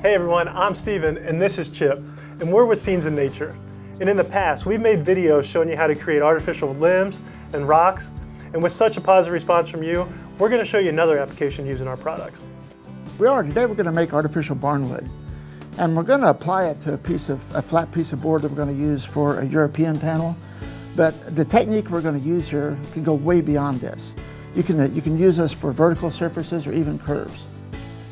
Hey everyone, I'm Steven and this is Chip, and we're with Scenes in Nature. And in the past, we've made videos showing you how to create artificial limbs and rocks, and with such a positive response from you, we're going to show you another application using our products. Today we're going to make artificial barnwood, and we're going to apply it to a flat piece of board that we're going to use for a European panel. But the technique we're going to use here can go way beyond this. You can use this for vertical surfaces or even curves.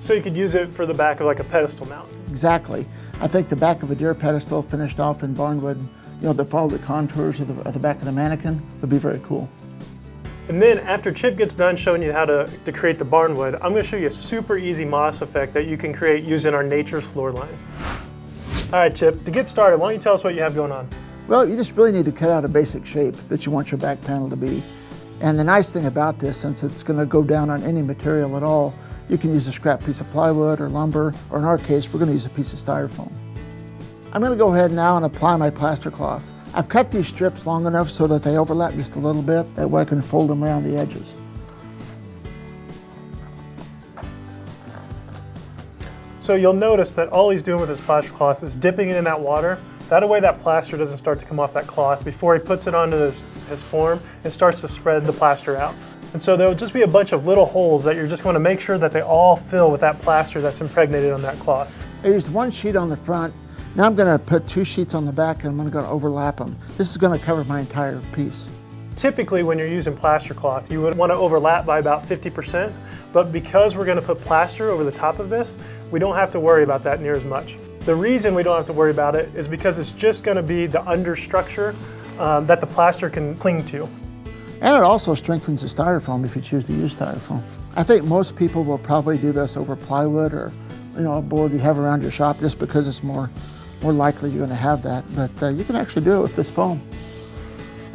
So you could use it for the back of like a pedestal mount. Exactly. I think the back of a deer pedestal finished off in barnwood, that follow the contours of the back of the mannequin would be very cool. And then after Chip gets done showing you how to create the barnwood, I'm going to show you a super easy moss effect that you can create using our Nature's floor line. All right, Chip, to get started, why don't you tell us what you have going on? Well, you just really need to cut out a basic shape that you want your back panel to be. And the nice thing about this, since it's going to go down on any material at all, you can use a scrap piece of plywood or lumber, or in our case, we're going to use a piece of styrofoam. I'm going to go ahead now and apply my plaster cloth. I've cut these strips long enough so that they overlap just a little bit, that way I can fold them around the edges. So you'll notice that all he's doing with his plaster cloth is dipping it in that water. That way that plaster doesn't start to come off that cloth before he puts it onto his form and starts to spread the plaster out. And so there'll just be a bunch of little holes that you're just going to make sure that they all fill with that plaster that's impregnated on that cloth. I used one sheet on the front. Now I'm going to put 2 sheets on the back, and I'm going to overlap them. This is going to cover my entire piece. Typically when you're using plaster cloth, you would want to overlap by about 50%, but because we're going to put plaster over the top of this, we don't have to worry about that near as much. The reason we don't have to worry about it is because it's just going to be the understructure that the plaster can cling to. And it also strengthens the styrofoam if you choose to use styrofoam. I think most people will probably do this over plywood or a board you have around your shop, just because it's more likely you're going to have that. But you can actually do it with this foam.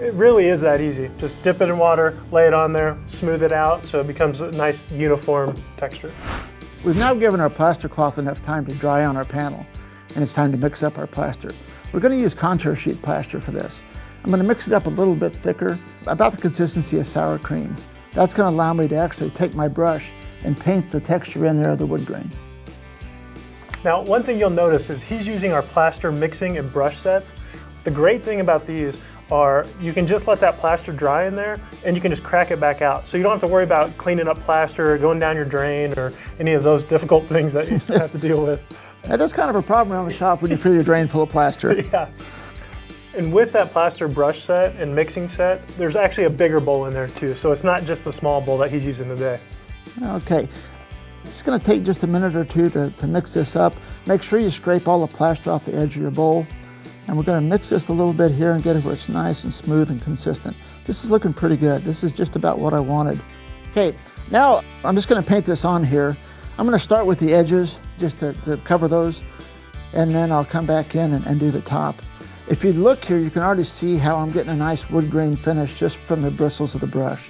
It really is that easy. Just dip it in water, lay it on there, smooth it out so it becomes a nice uniform texture. We've now given our plaster cloth enough time to dry on our panel, and it's time to mix up our plaster. We're going to use contour sheet plaster for this. I'm going to mix it up a little bit thicker, about the consistency of sour cream. That's going to allow me to actually take my brush and paint the texture in there of the wood grain. Now, one thing you'll notice is he's using our plaster mixing and brush sets. The great thing about these are you can just let that plaster dry in there and you can just crack it back out. So you don't have to worry about cleaning up plaster or going down your drain or any of those difficult things that you have to deal with. That is kind of a problem around the shop when you fill your drain full of plaster. Yeah. And with that plaster brush set and mixing set, there's actually a bigger bowl in there too. So it's not just the small bowl that he's using today. Okay. It's going to take just a minute or two to mix this up. Make sure you scrape all the plaster off the edge of your bowl. And we're going to mix this a little bit here and get it where it's nice and smooth and consistent. This is looking pretty good. This is just about what I wanted. Okay, now I'm just going to paint this on here. I'm going to start with the edges just to cover those, and then I'll come back in and do the top. If you look here, you can already see how I'm getting a nice wood grain finish just from the bristles of the brush.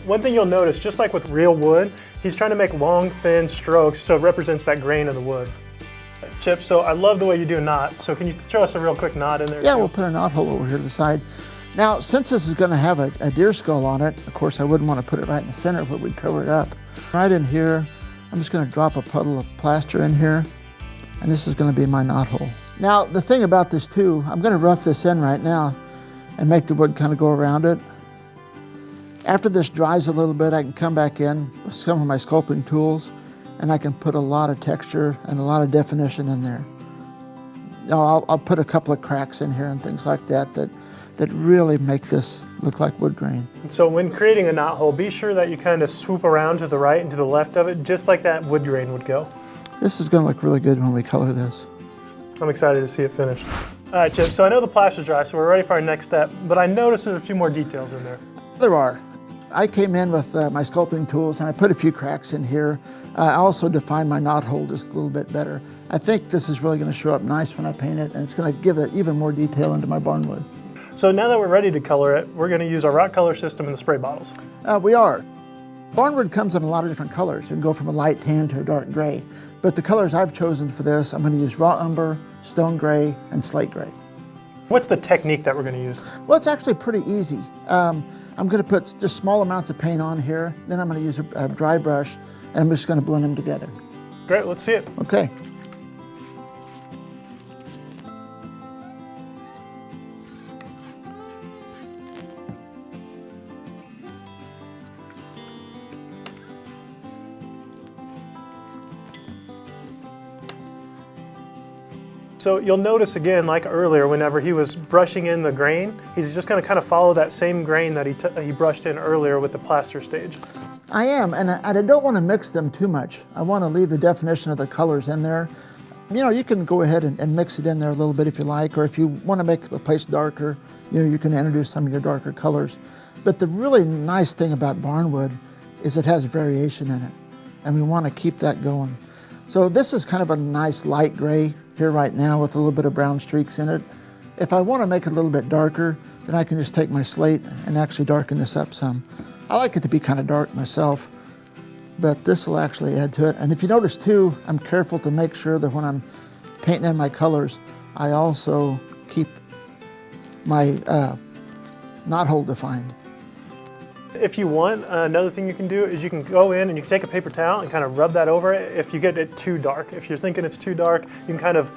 One thing you'll notice, just like with real wood, he's trying to make long, thin strokes so it represents that grain of the wood. Chip, so I love the way you do a knot. So can you throw us a real quick knot in there? Yeah, too? we'll put a knot hole over here to the side. Now, since this is going to have a deer skull on it, of course I wouldn't want to put it right in the center, but we'd cover it up. Right in here, I'm just going to drop a puddle of plaster in here, and this is going to be my knot hole. Now, the thing about this too, I'm going to rough this in right now and make the wood kind of go around it. After this dries a little bit, I can come back in with some of my sculpting tools, and I can put a lot of texture and a lot of definition in there. Now, I'll put a couple of cracks in here and things like that really make this look like wood grain. So when creating a knot hole, be sure that you kind of swoop around to the right and to the left of it, just like that wood grain would go. This is going to look really good when we color this. I'm excited to see it finished. All right, Chip, so I know the plaster's dry, so we're ready for our next step, but I noticed there's a few more details in there. There are. I came in with my sculpting tools and I put a few cracks in here. I also defined my knot hole just a little bit better. I think this is really going to show up nice when I paint it, and it's going to give it even more detail into my barnwood. So now that we're ready to color it, we're going to use our rock color system in the spray bottles. We are. Barnwood comes in a lot of different colors. It can go from a light tan to a dark gray. But the colors I've chosen for this, I'm going to use raw umber, stone gray, and slate gray. What's the technique that we're going to use? Well, it's actually pretty easy. I'm going to put just small amounts of paint on here. Then I'm going to use a dry brush and I'm just going to blend them together. Great, let's see it. Okay. So you'll notice again, like earlier, whenever he was brushing in the grain, he's just going to kind of follow that same grain that he brushed in earlier with the plaster stage. I am, and I don't want to mix them too much. I want to leave the definition of the colors in there. You know, you can go ahead and mix it in there a little bit if you like, or if you want to make the place darker, you know, you can introduce some of your darker colors. But the really nice thing about Barnwood is it has variation in it, and we want to keep that going. So this is kind of a nice light gray here right now with a little bit of brown streaks in it. If I want to make it a little bit darker, then I can just take my slate and actually darken this up some. I like it to be kind of dark myself, but this will actually add to it. And if you notice too, I'm careful to make sure that when I'm painting in my colors, I also keep my knothole defined. If you want, another thing you can do is you can go in and you can take a paper towel and kind of rub that over it if you get it too dark. If you're thinking it's too dark, you can kind of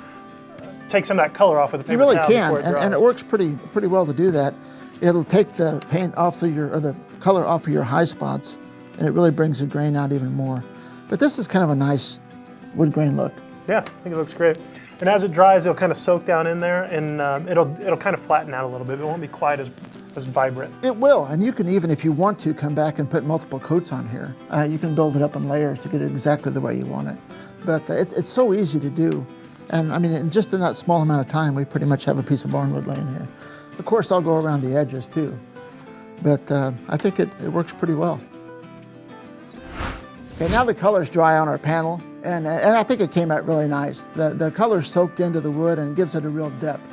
take some of that color off with a paper towel. You really can, before it dries. and it works pretty well to do that. It'll take the paint off of or the color off of your high spots, and it really brings the grain out even more. But this is kind of a nice wood grain look. Yeah, I think it looks great. And as it dries, it'll kind of soak down in there, and it'll kind of flatten out a little bit. It won't be quite as vibrant. It will, and you can even, if you want to, come back and put multiple coats on here. You can build it up in layers to get it exactly the way you want it. But it's so easy to do. And I mean, just in that small amount of time, we pretty much have a piece of barnwood laying here. Of course, I'll go around the edges too. But I think it works pretty well. Okay, now the color's dry on our panel, and I think it came out really nice. The color's soaked into the wood and gives it a real depth.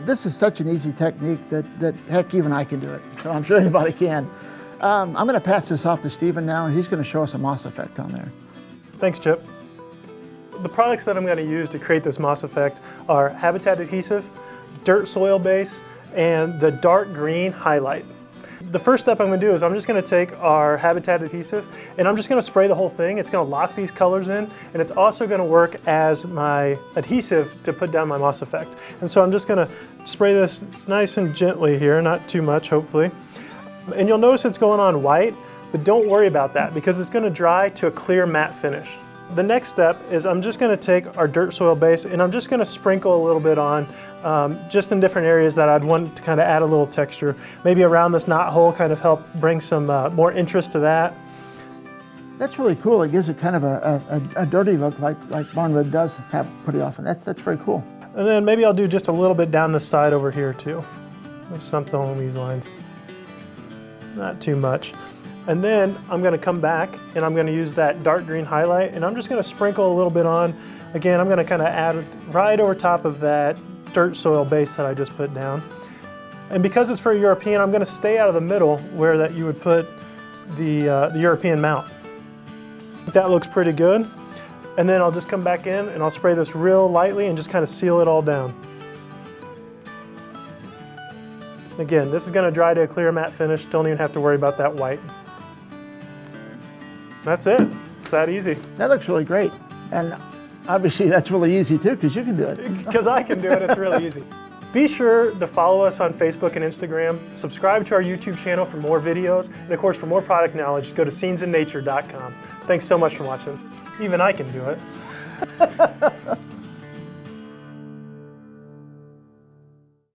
This is such an easy technique that heck, even I can do it. So I'm sure anybody can. I'm going to pass this off to Stephen now, and he's going to show us a moss effect on there. Thanks, Chip. The products that I'm going to use to create this moss effect are habitat adhesive, dirt soil base, and the dark green highlight. The first step I'm going to do is I'm just going to take our habitat adhesive and I'm just going to spray the whole thing. It's going to lock these colors in, and it's also going to work as my adhesive to put down my moss effect. And so I'm just going to spray this nice and gently here, not too much hopefully. And you'll notice it's going on white, but don't worry about that because it's going to dry to a clear matte finish. The next step is I'm just going to take our dirt soil base and I'm just going to sprinkle a little bit on just in different areas that I'd want to kind of add a little texture. Maybe around this knot hole, kind of help bring some more interest to that. That's really cool. It gives it kind of a dirty look like Barnwood does have pretty often. That's very cool. And then maybe I'll do just a little bit down the side over here too. Something along these lines. Not too much. And then I'm going to come back and I'm going to use that dark green highlight and I'm just going to sprinkle a little bit on. Again, I'm going to kind of add right over top of that dirt soil base that I just put down. And because it's for European, I'm going to stay out of the middle where that you would put the European mount. That looks pretty good. And then I'll just come back in and I'll spray this real lightly and just kind of seal it all down. Again, this is going to dry to a clear matte finish. Don't even have to worry about that white. That's it. It's that easy. That looks really great. And obviously that's really easy too because you can do it. Because I can do it, it's really easy. Be sure to follow us on Facebook and Instagram. Subscribe to our YouTube channel for more videos. And of course, for more product knowledge, go to scenesinnature.com. Thanks so much for watching. Even I can do it.